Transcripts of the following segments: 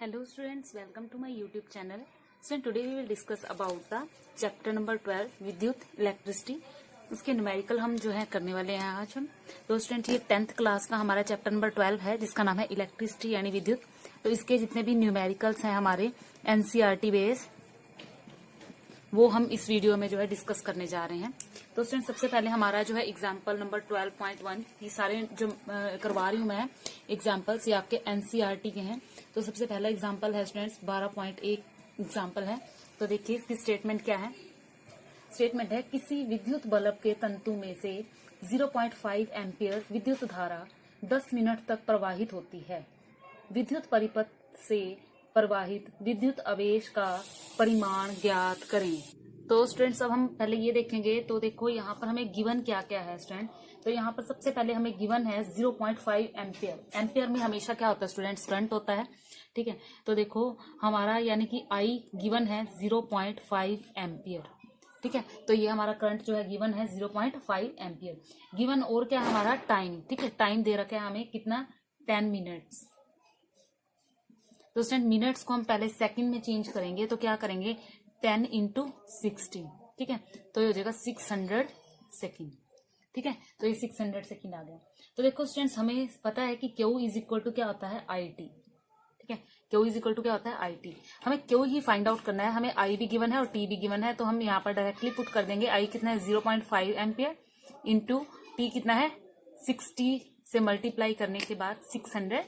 Hello students, welcome to my YouTube channel. So today we will discuss about the chapter number 12 विद्युत electricity. उसके numerical हम जो है करने वाले हैं आज हम। तो स्टूडेंट ये 10th क्लास का हमारा चैप्टर नंबर 12 है जिसका नाम है इलेक्ट्रिसिटी यानी विद्युत। तो इसके जितने भी न्यूमेरिकल्स हैं हमारे एनसीईआरटी बेस वो हम इस वीडियो में जो है डिस्कस करने जा रहे हैं। तो स्टूडेंट सबसे पहले हमारा जो है एग्जाम्पल नंबर 12.1 ये सारे जो करवा रही हूँ मैं एग्जाम्पल्स ये आपके एनसीईआरटी के हैं। तो सबसे पहला एग्जाम्पल है स्टूडेंट्स 12.1 एग्जाम्पल है। तो देखिए इसकी स्टेटमेंट क्या है। स्टेटमेंट है किसी विद्युत बल्ब के तंतु में से 0.5 एम्पियर विद्युत धारा 10 मिनट तक प्रवाहित होती है। विद्युत परिपथ से प्रवाहित विद्युत आवेश का परिमाण ज्ञात करें। तो स्टूडेंट्स अब हम पहले ये देखेंगे। तो देखो यहाँ पर हमें गिवन क्या क्या है स्टूडेंट। तो यहाँ पर सबसे पहले हमें गिवन है 0.5 एम्पियर। एम्पियर में हमेशा क्या होता है स्टूडेंट्स, करंट होता है। ठीक है, तो देखो हमारा यानी कि आई गिवन है 0.5 एम्पियर। ठीक है, तो ये हमारा करंट जो है गिवन है 0.5 एम्पियर। गिवन और क्या हमारा टाइम। ठीक है, टाइम दे रखा है हमें कितना 10 मिनट्स। तो स्टूडेंट मिनट्स को हम पहले सेकंड में चेंज करेंगे। तो क्या करेंगे 10 × 60। ठीक है, तो ये हो जाएगा 600 सेकेंड। ठीक है, तो ये 600 सेकेंड आ गया। तो देखो स्टूडेंट्स हमें पता है कि Q इज इक्वल टू क्या होता है IT। ठीक है, Q इज इक्वल टू क्या होता है IT। हमें Q ही फाइंड आउट करना है। हमें I भी गिवन है और T भी गिवन है। तो हम यहाँ पर डायरेक्टली पुट कर देंगे। I कितना है 0.5 एम्पियर इंटू T कितना है 60 से मल्टीप्लाई करने के बाद 600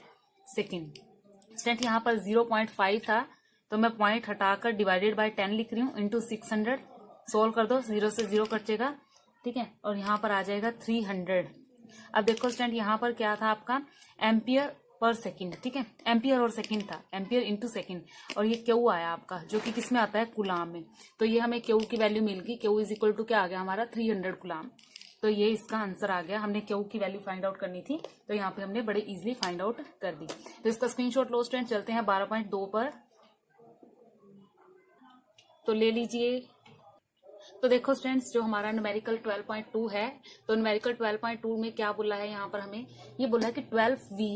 सेकेंड। स्टूडेंट यहाँ पर 0.5 था तो मैं पॉइंट हटाकर डिवाइडेड बाय 10 लिख रही हूँ इंटू 600। सोल्व कर दो, 0 से 0 कटेगा। ठीक है, और यहाँ पर आ जाएगा 300। अब देखो स्टूडेंट यहाँ पर क्या था आपका एम्पियर पर सेकंड। ठीक है, एम्पियर और सेकंड था, एम्पियर इंटू सेकंड। और ये क्यू आया आपका जो कि किस में आता है कुलाम में। तो ये हमें क्यू की वैल्यू मिल गई। क्यू इज इक्वल टू क्या आ गया हमारा 300 कुलाम। तो ये इसका आंसर आ गया। हमने क्यू की वैल्यू फाइंड आउट करनी थी तो यहाँ पे हमने बड़े इजीली फाइंड आउट कर दी। तो इसका स्क्रीनशॉट लो स्टूडेंट। चलते हैं 12.2 पर। तो ले लीजिए। तो देखो स्टूडेंट्स जो हमारा न्यूमेरिकल 12.2 है तो न्यूमेरिकल 12.2 में क्या बोला है यहाँ पर हमें ये बोला है कि 12V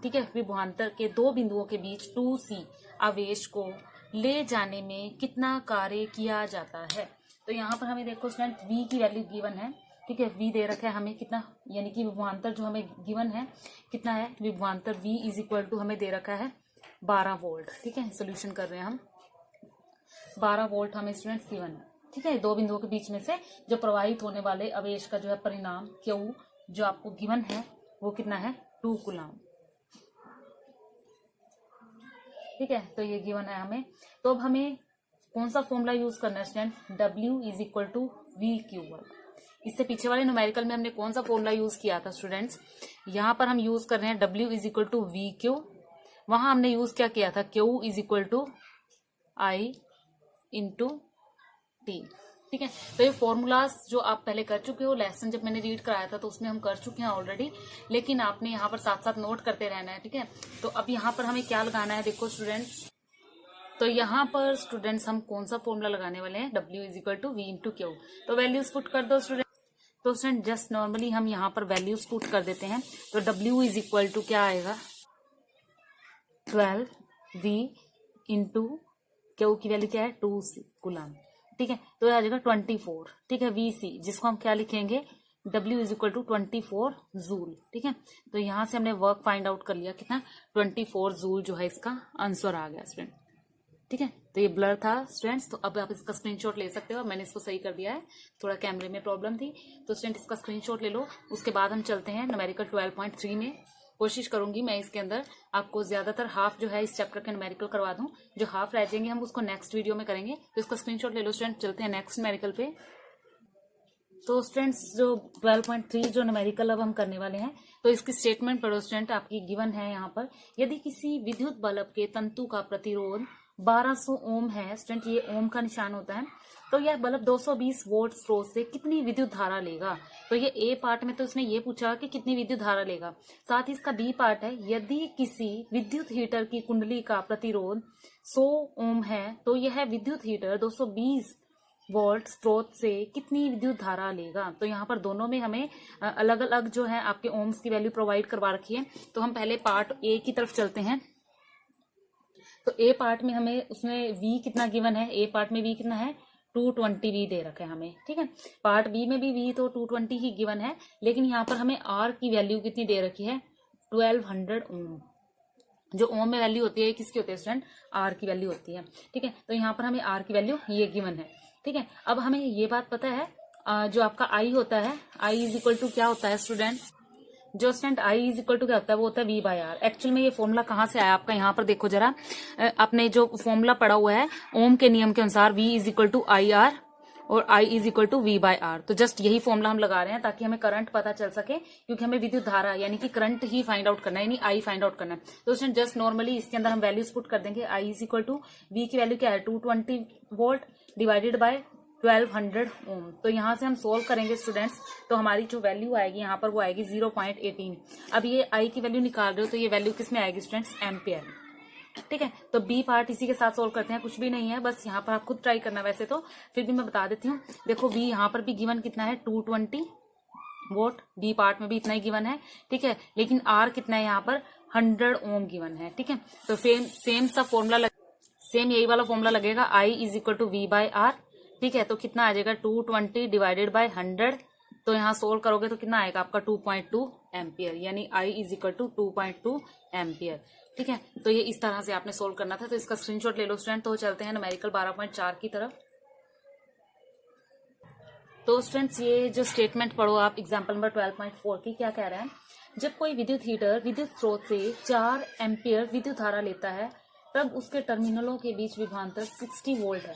ठीक है विभवांतर के दो बिंदुओं के बीच 2C आवेश को ले जाने में कितना कार्य किया जाता है। तो यहाँ पर हमें देखो स्टूडेंट V की वैल्यू गिवन है। ठीक है, V दे रखा है हमें कितना, यानी कि विभवांतर जो हमें गिवन है कितना है विभवांतर V इज इक्वल टू हमें दे रखा है 12 वोल्ट। ठीक है, सोल्यूशन कर रहे हैं हम। 12 वोल्ट हमें स्टूडेंट्स गिवन है। ठीक है, दो बिंदुओं के बीच में से जो प्रवाहित होने वाले आवेश का जो है परिणाम Q जो आपको गिवन है वो कितना है 2 कुलाम। ठीक है, तो ये गिवन है हमें। तो अब हमें कौन सा फॉर्मूला यूज करना है student, W is equal to VQ1। इससे पीछे वाले न्यूमेरिकल में हमने कौन सा फॉर्मूला यूज किया था स्टूडेंट्स, यहाँ पर हम यूज कर रहे हैं W is equal to VQ। वहां हमने यूज क्या किया था Q is equal to I into T। ठीक है, तो ये फॉर्मूलाज जो आप पहले कर चुके हो, लेसन जब मैंने रीड कराया था तो उसमें हम कर चुके हैं ऑलरेडी, लेकिन आपने यहाँ पर साथ साथ नोट करते रहना है। ठीक है, तो अब यहाँ पर हमें क्या लगाना है देखो स्टूडेंट्स। तो यहाँ पर स्टूडेंट्स हम कौन सा फॉर्मूला लगाने वाले हैं W is equal to V into Q। तो वैल्यूज पुट कर दो स्टूडेंट। तो स्टूडेंट जस्ट नॉर्मली हम यहाँ पर वैल्यूज पुट कर देते हैं। तो W इज इक्वल टू क्या आएगा 12V इंटू Q की वैल्यू क्या है 2 कुलाम। ठीक है, तो आ जाएगा 24। ठीक है, VC जिसको हम क्या लिखेंगे W is equal to 24 joule. ठीक है, तो यहाँ से हमने वर्क फाइंड आउट कर लिया कितना 24 जूल जो है इसका आंसर आ गया स्टूडेंट। ठीक है, तो ये ब्लर था स्टूडेंट्स। तो अब आप इसका स्क्रीनशॉट ले सकते हो। मैंने इसको सही कर दिया है, थोड़ा कैमरे में प्रॉब्लम थी। तो स्टूडेंट इसका स्क्रीनशॉट ले लो। उसके बाद हम चलते हैं न्यूमेरिकल 12.3 में। कोशिश करूंगी मैं इसके अंदर आपको ज्यादातर हाफ जो है इस चैप्टर के न्यूमेरिकल करवा दूं। जो हाफ रह जाएंगे हम उसको नेक्स्ट वीडियो में करेंगे। तो इसका स्क्रीनशॉट ले लो स्टूडेंट। चलते हैं नेक्स्ट न्यूमेरिकल पे। तो स्टूडेंट्स जो 12.3 जो न्यूमेरिकल अब हम करने वाले हैं तो इसकी स्टेटमेंट पढ़ो स्टूडेंट। आपकी गिवन है यहाँ पर यदि किसी विद्युत बल्ब के तंतु का प्रतिरोध 1200 ओम है। स्टूडेंट ये ओम का निशान होता है। तो यह बल्ब 220 वोल्ट स्रोत से कितनी विद्युत धारा लेगा। तो ये ए पार्ट में तो उसने ये पूछा कि कितनी विद्युत धारा लेगा। साथ ही इसका बी पार्ट है यदि किसी विद्युत हीटर की कुंडली का प्रतिरोध 100 ओम है तो यह विद्युत हीटर 220 वोल्ट स्रोत से कितनी विद्युत धारा लेगा। तो यहाँ पर दोनों में हमें अलग अलग जो है आपके ओम्स की वैल्यू प्रोवाइड करवा रखी है। तो हम पहले पार्ट ए की तरफ चलते हैं। तो ए पार्ट में हमें उसमें v कितना गिवन है, ए पार्ट में v कितना है 220 v दे रखे हैं हमें, ठीक है। पार्ट बी में भी v तो 220 ही गिवन है, लेकिन यहाँ पर हमें r की वैल्यू कितनी दे रखी है 1200 ओम। जो ओम में वैल्यू होती है किसकी होती है स्टूडेंट, आर की वैल्यू होती है, ठीक है। तो यहाँ पर हमें आर की वैल्यू ये गिवन है, ठीक है। अब हमें ये बात पता है जो आपका आई होता है, आई इज इक्वल टू क्या होता है स्टूडेंट, जो student I is equal to क्या होता है वो होता है वी बाय आर। एक्चुअल में ये फॉर्मूला कहाँ से आया आपका, यहाँ पर देखो जरा, आपने जो फॉर्मूला पढ़ा हुआ है ओम के नियम के अनुसार V is equal to I R और I is equal to V by R. तो जस्ट यही फॉर्मूला हम लगा रहे हैं ताकि हमें करंट पता चल सके, क्योंकि हमें विद्युत धारा यानी कि करंट ही फाइंड आउट करना है, यानी I फाइंड आउट करना है। तो उसने जस्ट नॉर्मली इसके अंदर हम वैल्यूज पुट कर देंगे। I is equal to V की वैल्यू क्या है 220 वोल्ट डिवाइडेड बाय 1200 ओम। तो यहाँ से हम सोल्व करेंगे स्टूडेंट्स, तो हमारी जो वैल्यू आएगी यहाँ पर वो आएगी 0.18। अब ये I की वैल्यू निकाल रहे हो तो ये वैल्यू किस में आएगी स्टूडेंट्स, एम्पियर, ठीक है। तो बी पार्ट इसी के साथ सोल्व करते हैं, कुछ भी नहीं है, बस यहाँ पर आप खुद ट्राई करना, वैसे तो फिर भी मैं बता देती हूँ। देखो बी यहाँ पर भी गिवन कितना है 220 वोल्ट, बी पार्ट में भी इतना ही गिवन है, ठीक है। लेकिन आर कितना है यहाँ पर 100 ओम गिवन है, ठीक है। तो सेम सा फॉर्मूला सेम यही वाला फॉर्मूला लगेगा, I is equal to V by R, ठीक है। तो कितना आ जाएगा 220 डिवाइडेड बाय 100, तो यहाँ सोल्व करोगे तो कितना आएगा आपका 2.2 एम्पियर, यानी आई इज इक्वल टू 2.2 एम्पियर, ठीक है। तो ये इस तरह से आपने सोल्व करना था, तो इसका स्क्रीनशॉट ले लो स्टूडेंट। तो चलते हैं न्यूमेरिकल 12.4 की तरफ। तो स्टूडेंट्स ये जो स्टेटमेंट पढ़ो आप एग्जांपल नंबर 12.4 की, क्या कह रहा है, जब कोई विद्युत हीटर विद्युत स्रोत से 4 एम्पियर विद्युत धारा लेता है तब उसके टर्मिनलों के बीच विभवांतर 60 वोल्ट है।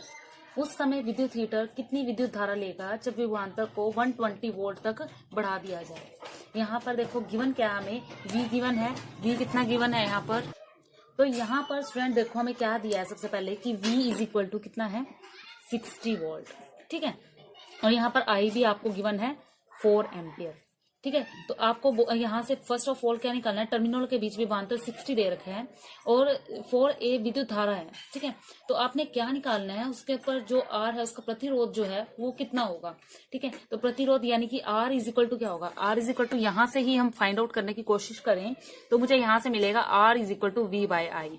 उस समय विद्युत हीटर कितनी विद्युत धारा लेगा जब विभवांतर को 120 वोल्ट तक बढ़ा दिया जाए। यहाँ पर देखो गिवन क्या, हमें v गिवन है, v कितना गिवन है यहाँ पर, तो यहाँ पर स्टूडेंट देखो हमें क्या दिया है सबसे पहले कि v इज इक्वल टू कितना है 60 वोल्ट, ठीक है। और यहाँ पर I भी आपको गिवन है 4 एम्पियर, ठीक है। तो आपको यहाँ से फर्स्ट ऑफ ऑल क्या निकालना है, टर्मिनल के बीच विभवांतर 60 दे रखे हैं और 4A विद्युत धारा है, ठीक है। तो आपने क्या निकालना है, उसके ऊपर जो R है उसका प्रतिरोध जो है वो कितना होगा, ठीक है। तो प्रतिरोध यानी कि R इज इक्वल टू क्या होगा, R इज इक्वल टू यहाँ से ही हम फाइंड आउट करने की कोशिश करें तो मुझे यहाँ से मिलेगा R is equal to V by I,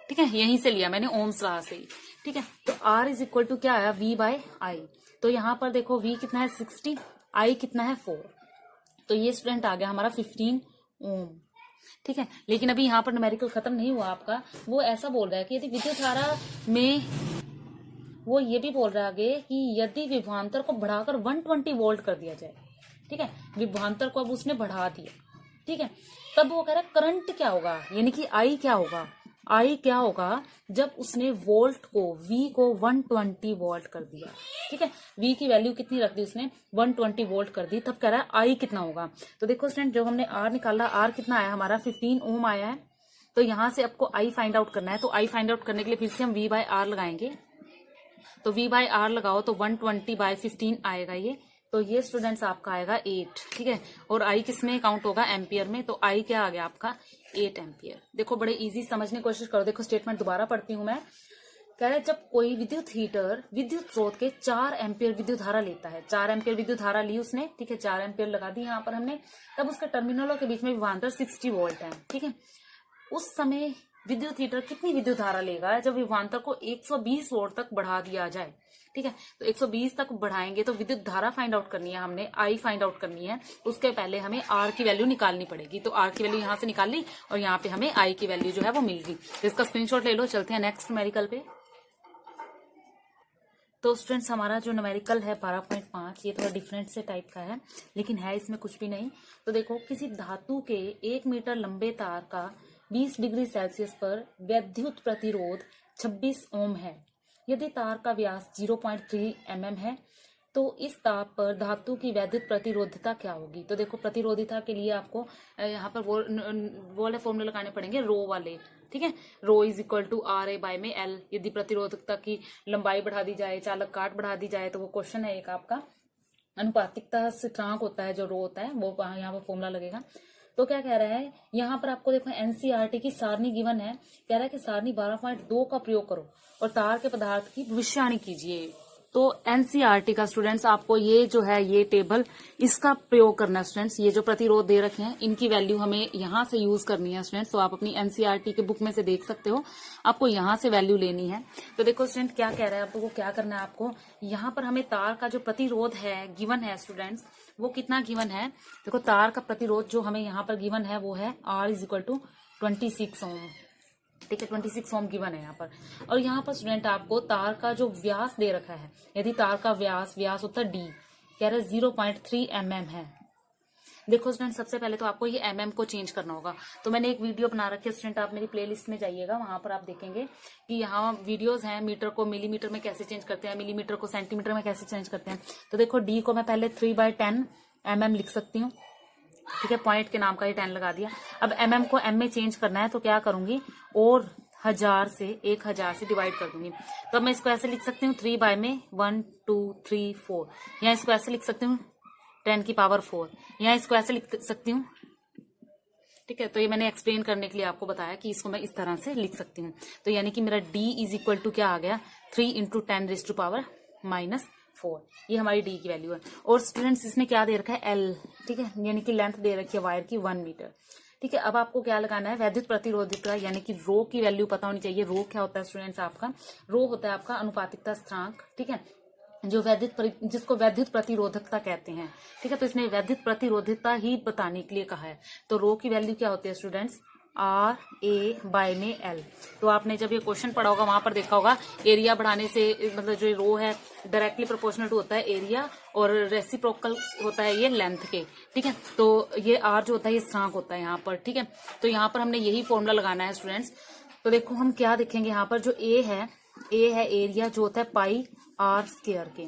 ठीक है। यहीं से लिया मैंने ओम्स लॉ से ही, ठीक है। तो R इज इक्वल टू क्या आया V बाय आई। तो यहाँ पर देखो V कितना है 60, I कितना है 4, तो ये स्टूडेंट आ गया हमारा 15 ओम, ठीक है। लेकिन अभी यहाँ पर न्यूमेरिकल खत्म नहीं हुआ आपका, वो ऐसा बोल रहा है कि यदि विद्युत धारा में, वो ये भी बोल रहा है कि यदि विभवांतर को बढ़ाकर 120 वोल्ट कर दिया जाए, ठीक है, विभवांतर को अब उसने बढ़ा दिया, ठीक है, तब वो कह रहा है करंट क्या होगा, यानी कि आई क्या होगा, आई क्या होगा जब उसने वोल्ट को V को 120 वोल्ट कर दिया, ठीक है। V की वैल्यू कितनी रख दी उसने 120 वोल्ट कर दी, तब कह रहा है आई कितना होगा। तो देखो स्टूडेंट जो हमने R निकाला, R कितना आया हमारा 15 ओम आया है। तो यहाँ से आपको आई फाइंड आउट करना है, तो आई फाइंड आउट करने के लिए फिर से हम V बाय आर लगाएंगे। तो V बाय आर लगाओ तो 120 बाय 15 आएगा ये, तो ये स्टूडेंट्स आपका आएगा 8, ठीक है। और I किस में काउंट होगा, एम्पियर में, तो I क्या आ गया आपका 8 एम्पियर। देखो बड़े इजी समझने की कोशिश करो। देखो स्टेटमेंट दोबारा पढ़ती हूँ मैं, कह रहा है जब कोई विद्युत हीटर विद्युत स्रोत के 4 एम्पियर विद्युत धारा लेता है, 4 एम्पियर विद्युत धारा ली उसने, ठीक है, 4 एम्पियर लगा दी यहाँ पर हमने, तब उसके टर्मिनलों के बीच में विभवांतर 60 वोल्ट है, ठीक है। उस समय विद्युत हीटर कितनी विद्युत धारा लेगा जब विभवांतर को 120 वोल्ट तक बढ़ा दिया जाए, ठीक है। तो 120 तक बढ़ाएंगे तो विद्युत धारा फाइंड आउट करनी है हमने, आई फाइंड आउट करनी है, उसके पहले हमें आर की वैल्यू निकालनी पड़ेगी। तो आर की वैल्यू यहाँ से निकाल ली और यहाँ पे हमें आई की वैल्यू जो है वो मिल गई। तो इसका स्क्रीनशॉट ले लो, चलते हैं नेक्स्ट न्यूमेरिकल पे। तो स्टूडेंट्स हमारा जो न्यूमेरिकल है 12.5, ये थोड़ा डिफरेंट से टाइप का है, लेकिन है इसमें कुछ भी नहीं। तो देखो किसी धातु के 1 मीटर लंबे तार का 20 डिग्री सेल्सियस पर वैद्युत प्रतिरोध 26 ओम है। यदि तार का व्यास 0.3 mm है तो इस ताप पर धातु की वैद्युत प्रतिरोधता क्या होगी। तो देखो प्रतिरोधता के लिए आपको यहाँ पर वो वाले फॉर्मूले लगाने पड़ेंगे, रो वाले, ठीक है। Rho is equal to R A by में एल। यदि प्रतिरोधकता की लंबाई बढ़ा दी जाए, चालक काट बढ़ा दी जाए, तो वो क्वेश्चन है एक आपका, अनुपातिकता स्थिरांक होता है जो रो होता है, वो यहाँ पर फॉर्मूला लगेगा। तो क्या कह रहा है यहाँ पर आपको देखो एनसीईआरटी की सारणी गिवन है, कह रहा है कि सारणी 12.2 का प्रयोग करो और तार के पदार्थ की भविष्यवाणी कीजिए। तो एनसीईआरटी का स्टूडेंट्स आपको ये जो है ये टेबल इसका प्रयोग करना है स्टूडेंट्स। ये जो प्रतिरोध दे रखे हैं इनकी वैल्यू हमें यहाँ से यूज करनी है स्टूडेंट्स। तो आप अपनी एनसीईआरटी के बुक में से देख सकते हो, आपको यहाँ से वैल्यू लेनी है। तो देखो स्टूडेंट क्या कह रहा है आपको, क्या करना है आपको, यहाँ पर हमें तार का जो प्रतिरोध है गिवन है स्टूडेंट्स, वो कितना गिवन है। देखो तार का प्रतिरोध जो हमें यहाँ पर गिवन है वो है R इज इक्वल टू 26 ओम। ठीक है, 26 ओम गिवन है यहाँ पर। और यहाँ पर स्टूडेंट आपको तार का जो व्यास दे रखा है, यदि तार का व्यास होता है डी, कह रहे 0.3 mm है। देखो स्टूडेंट सबसे पहले तो आपको ये mm को चेंज करना होगा। तो मैंने एक वीडियो बना रखी है स्टूडेंट, आप मेरी प्लेलिस्ट में जाइएगा, वहां पर आप देखेंगे कि यहाँ वीडियोस हैं मीटर को मिलीमीटर में कैसे चेंज करते हैं, मिलीमीटर को सेंटीमीटर में कैसे चेंज करते हैं। तो देखो डी को मैं पहले 3/10 mm लिख सकती हूँ। ठीक है, पॉइंट के नाम का ही 10 लगा दिया। अब mm को m में चेंज करना है तो क्या करूंगी, और 1000 से डिवाइड कर दूंगी। तो अब मैं इसको ऐसे लिख सकती हूँ 3 बाय में 1 2 3 4, या इसको ऐसे लिख सकती हूँ 10 की पावर 4, या इसको ऐसे लिख सकती हूँ। ठीक है, तो ये मैंने एक्सप्लेन करने के लिए आपको बताया कि इसको मैं इस तरह से लिख सकती हूँ। तो यानी कि मेरा d इज इक्वल टू क्या आ गया, 3 × 10⁻⁻4। ये हमारी डी की वैल्यू है। और स्टूडेंट्स इसने क्या दे रखा है, एल। ठीक है, यानी कि लेंथ दे रखी है वायर की 1 मीटर। ठीक है, अब आपको क्या लगाना है, वैद्युत प्रतिरोधिता यानी कि रो की वैल्यू पता होनी चाहिए। रो क्या होता है स्टूडेंट्स आपका, रो होता है आपका अनुपातिकता स्थिरांक। ठीक है, जो जिसको वैद्युत प्रतिरोधकता कहते हैं। ठीक है, तो इसने वैद्युत प्रतिरोधकता ही बताने के लिए कहा है। तो रो की वैल्यू क्या होती है स्टूडेंट्स, RA में L। तो आपने जब ये क्वेश्चन पढ़ा होगा वहां पर देखा होगा एरिया बढ़ाने से, मतलब जो रो है डायरेक्टली प्रोपोर्शनल टू होता है एरिया, और रेसिप्रोकल होता है ये लेंथ के। ठीक है, तो ये R जो होता है ये स्थिरांक होता है यहाँ पर। ठीक है, तो यहाँ पर हमने यही फॉर्मूला लगाना है स्टूडेंट्स। तो देखो हम क्या देखेंगे यहाँ पर, जो ए है एरिया जो होता है पाई R स्क्वायर के।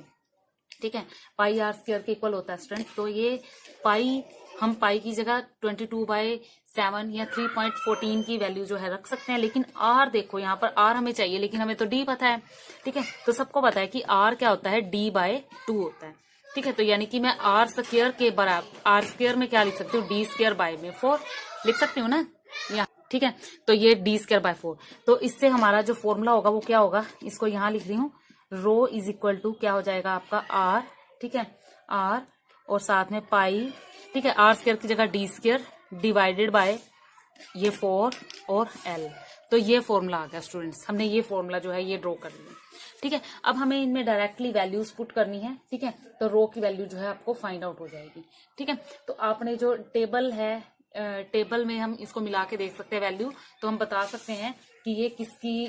ठीक है, पाई R स्क्वायर के इक्वल होता है स्टूडेंट। तो ये पाई, हम पाई की जगह 22/7 या 3.14 की वैल्यू जो है रख सकते हैं। लेकिन R देखो यहाँ पर R हमें चाहिए, लेकिन हमें तो D पता है। ठीक है, तो सबको पता है कि R क्या होता है, D/2 होता है। ठीक है, तो यानी कि मैं R स्क्वायर के बराबर, R स्क्वायर में क्या लिख सकती हूँ, D²/4 लिख सकती हूँ ना यहाँ। ठीक है, तो ये D²/4। तो इससे हमारा जो फॉर्मूला होगा वो क्या होगा, इसको यहाँ लिख रही हूँ, रो इज इक्वल टू क्या हो जाएगा आपका R। ठीक है, R और साथ में पाई। ठीक है, R स्क्वायर की जगह D² डिवाइडेड बाय ये 4 और L। तो ये फॉर्मूला आ गया स्टूडेंट्स, हमने ये फॉर्मूला जो है ये ड्रॉ कर लिया। ठीक है, अब हमें इनमें डायरेक्टली वैल्यूज पुट करनी है। ठीक है, तो रो की वैल्यू जो है आपको फाइंड आउट हो जाएगी। ठीक है, तो आपने जो टेबल है, टेबल में हम इसको मिला के देख सकते हैं वैल्यू। तो हम बता सकते हैं कि ये किसके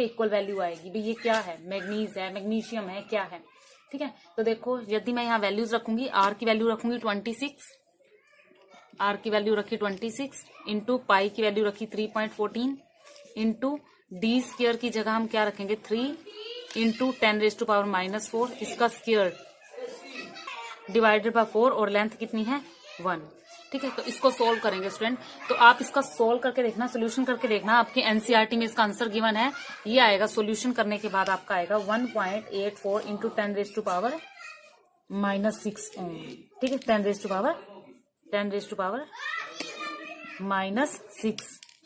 इक्वल वैल्यू आएगी। भाई ये क्या है, मैग्नीज है, मैग्नीशियम है, क्या है। ठीक है, तो देखो यदि मैं यहाँ वैल्यूज रखूंगी, R की वैल्यू रखूंगी 26, R की वैल्यू रखी 26 इंटू पाई की वैल्यू रखी 3.14 इंटू D² की जगह हम क्या रखेंगे 3 इंटू 10⁻⁻4 इसका स्क्वायर डिवाइडेड बाय 4, और लेंथ कितनी है 1। ठीक है, तो इसको सोल्व करेंगे स्टूडेंट। तो आप इसका सोल्व करके देखना, सोल्यूशन करके देखना, आपके एनसीईआरटी में इसका आंसर गिवन है, ये आएगा। सोल्यूशन करने के बाद आपका आएगा 1.84 इंटू 10⁻⁻6 ओम। ठीक है, 10⁻⁻6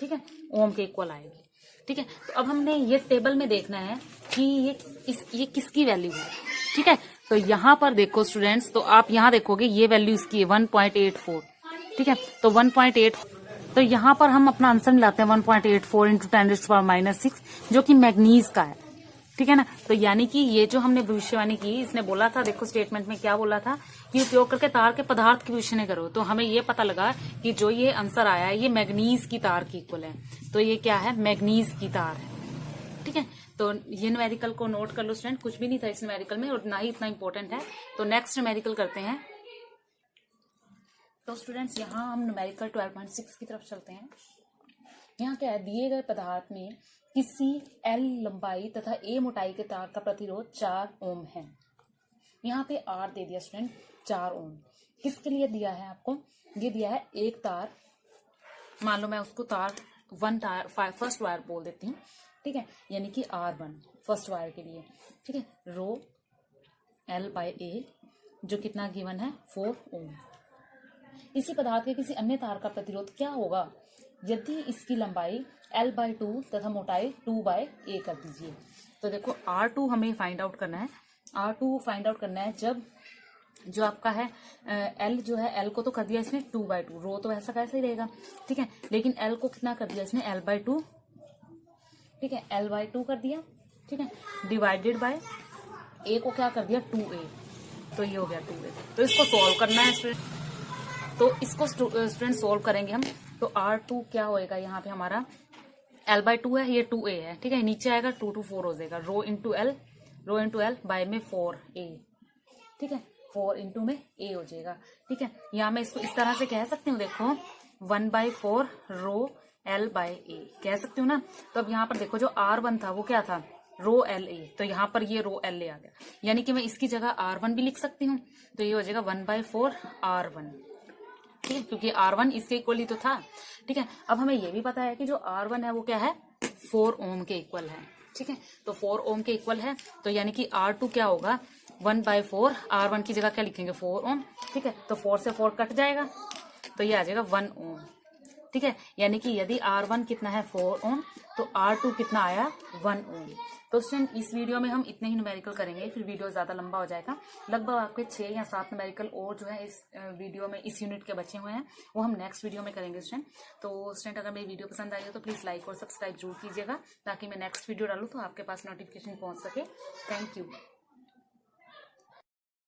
ठीक है ओम के इक्वल आएगी। ठीक है, तो अब हमने ये टेबल में देखना है कि ये किसकी वैल्यू है। ठीक है, तो यहाँ पर देखो स्टूडेंट्स, तो आप यहाँ देखोगे ये वैल्यू इसकी है 1.84। ठीक है, तो 1.8, तो यहाँ पर हम अपना आंसर मिलाते हैं 1.84 इंटू 10⁻⁻6 जो कि मैग्नीज का है। ठीक है ना, तो यानी कि ये जो हमने भविष्यवाणी की, इसने बोला था, देखो स्टेटमेंट में क्या बोला था कि उपयोग करके तार के पदार्थ की भविष्यवाणी करो। तो हमें ये पता लगा कि जो ये आंसर आया है ये मैग्नीज की तार की इक्वल है। तो ये क्या है, मैग्नीज की तार है। ठीक है, तो ये न्यूमेरिकल को नोट कर लो स्टूडेंट, कुछ भी नहीं था इस न्यूमेरिकल में और ना ही इतना इंपॉर्टेंट है। तो नेक्स्ट न्यूमेरिकल करते हैं। तो स्टूडेंट्स यहाँ हम न्यूमेरिकल 12.6 की तरफ चलते हैं। यहाँ क्या है, दिए गए पदार्थ में किसी L लंबाई तथा A मोटाई के तार का प्रतिरोध 4 ओम है। यहाँ पे R दे दिया स्टूडेंट 4 ओम। किसके लिए दिया है आपको, ये दिया है एक तार, मान लो मैं उसको फर्स्ट वायर बोल देती हूँ। ठीक है, यानी कि R1 फर्स्ट वायर के लिए। ठीक है, रो L/A जो कितना गिवन है 4 ओम। इसी पदार्थ के किसी अन्य तार का प्रतिरोध क्या होगा यदि इसकी लंबाई L/2 तथा मोटाई 2/A कर दीजिए। तो देखो R2 हमें फाइंड आउट करना है। R2 फाइंड आउट करना है जब जो आपका है L जो है, L को तो कर दिया इसने 2/2, रो तो ऐसा कैसे ही रहेगा, ठीक है, लेकिन L को कितना कर दिया इसने L/2, ठीक है, L/2 कर दिया, ठीक है, डिवाइडेड बाय A को क्या कर दिया 2A, तो ये हो गया 2A। तो इसको सोल्व करना है स्टूडेंट, तो इसको स्टूडेंट सोल्व करेंगे हम। तो R2 क्या होएगा, यहाँ पे हमारा L/2 है, ये 2A है, ठीक है, नीचे आएगा 2 to 4 हो जाएगा, रो इंटू एल बाय में 4A, ठीक है, 4 इंटू में A हो जाएगा, ठीक है। यहाँ मैं इसको इस तरह से कह सकती हूँ, देखो 1/4 रो L/A कह सकती हूँ ना। तो अब यहाँ पर देखो जो R1 था वो क्या था, रो LA, तो यहाँ पर ये रो LA आ गया, यानी कि मैं इसकी जगह R1 भी लिख सकती हूँ, तो ये हो जाएगा 1/4 R1, ठीक है, क्योंकि R1 इसके इक्वल ही तो था, ठीक है। अब हमें ये भी पता है कि जो R1 है वो क्या है 4 ओम के इक्वल है, ठीक है, तो 4 ओम के इक्वल है, तो यानी कि R2 क्या होगा 1/4, R1 की जगह क्या लिखेंगे 4 ओम, ठीक है, तो 4 से 4 कट जाएगा, तो ये आ जाएगा 1 ओम, ठीक है, यानी कि यदि R1 कितना है 4 ओम, तो R2 कितना आया 1 ओम। तो स्टूडेंट इस वीडियो में हम इतने ही न्यूमेरिकल करेंगे, फिर वीडियो ज्यादा लंबा हो जाएगा, लगभग आपके 6 या 7 न्यूमेरिकल और जो है इस वीडियो में इस यूनिट के बचे हुए हैं, वो हम नेक्स्ट वीडियो में करेंगे स्टूडेंट। तो स्टूडेंट अगर मेरी वीडियो पसंद आई हो तो प्लीज लाइक और सब्सक्राइब जरूर कीजिएगा, ताकि मैं नेक्स्ट वीडियो डालूँ तो आपके पास नोटिफिकेशन पहुंच सके। Thank you.